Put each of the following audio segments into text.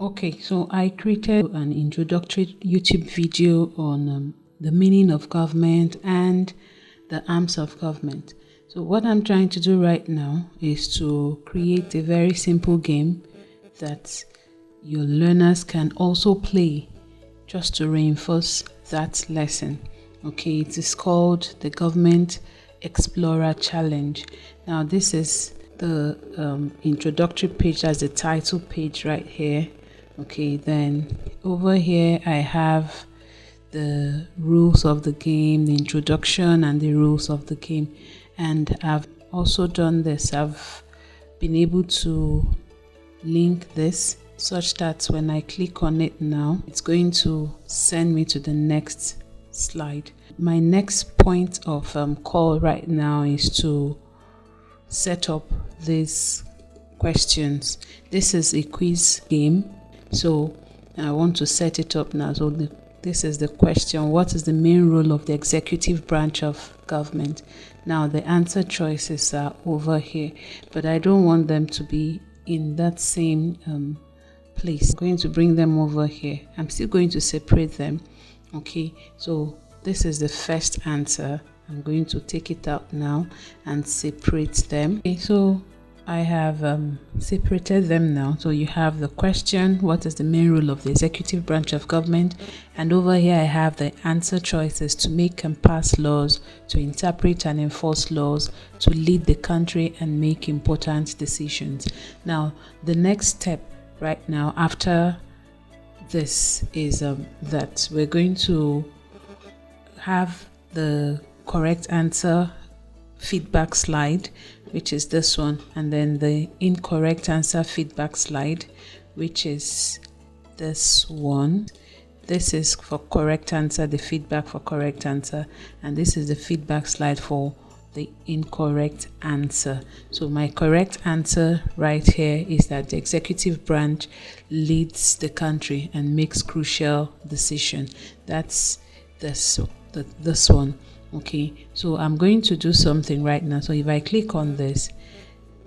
Okay, so I created an introductory YouTube video on the meaning of government and the arms of government. So what I'm trying to do right now is to create a very simple game that your learners can also play just to reinforce that lesson. Okay, it is called the Government Explorer Challenge. Now this is the introductory page, as the title page right here. Okay, then over here I have the rules of the game, the introduction and the rules of the game. And I've also done this. I've been able to link this such that when I click on it now, it's going to send me to the next slide. My next point of call right now is to set up these questions. This is a quiz game, so I want to set it up now. So this is the question: what is the main role of the executive branch of government? Now the answer choices are over here, but I don't want them to be in that same place. I'm going to bring them over here. I'm still going to separate them. Okay, so this is the first answer. I'm going to take it out now and separate them. Okay, so I have separated them now. So you have the question: what is the main role of the executive branch of government? And over here I have the answer choices: to make and pass laws, to interpret and enforce laws, to lead the country and make important decisions. Now the next step right now after this is that we're going to have the correct answer feedback slide, which is this one, and then the incorrect answer feedback slide, which is this one. This is for correct answer, the feedback for correct answer, and this is the feedback slide for the incorrect answer. So my correct answer right here is that the executive branch leads the country and makes crucial decisions. That's this one. Okay, so I'm going to do something right now. So if I click on this,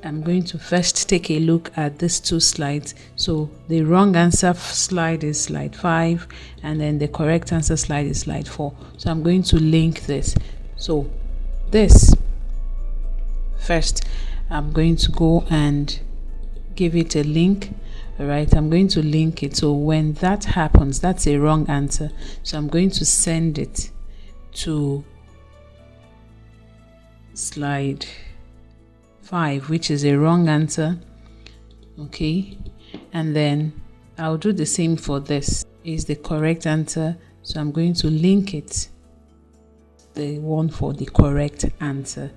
I'm going to first take a look at these two slides. So the wrong answer slide is slide 5, and then the correct answer slide is slide 4. So I'm going to link this. So this first, I'm going to go and give it a link. All right, I'm going to link it. So when that happens, that's a wrong answer. So I'm going to send it to slide 5, which is a wrong answer. Okay, and then I'll do the same for this. Is the correct answer, so I'm going to link it, the one for the correct answer.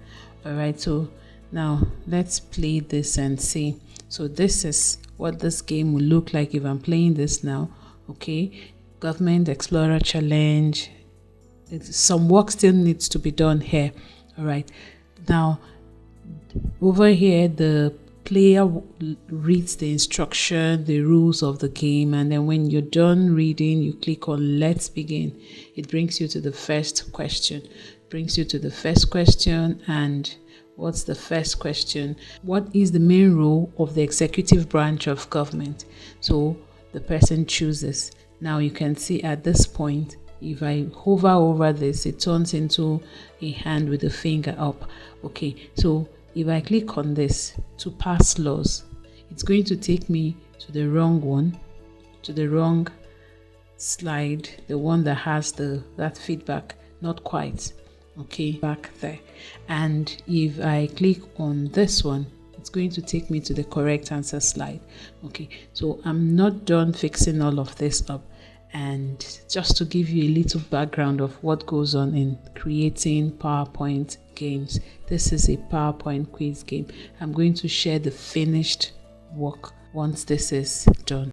All right, so now let's play this and see. So this is what this game will look like if I'm playing this now. Okay, Government Explorer Challenge. Some work still needs to be done here. All right, now over here the player reads the instruction, the rules of the game, and then when you're done reading, you click on let's begin. It brings you to the first question. And what's the first question? What is the main role of the executive branch of government? So the person chooses. Now you can see at this point, if I hover over this, it turns into a hand with a finger up. Okay, so if I click on this to pass laws, it's going to take me to the wrong one, to the wrong slide, the one that has that feedback. Not quite. Okay, back there. And if I click on this one, it's going to take me to the correct answer slide. Okay, so I'm not done fixing all of this up. And just to give you a little background of what goes on in creating PowerPoint games, this is a PowerPoint quiz game. I'm going to share the finished work once this is done.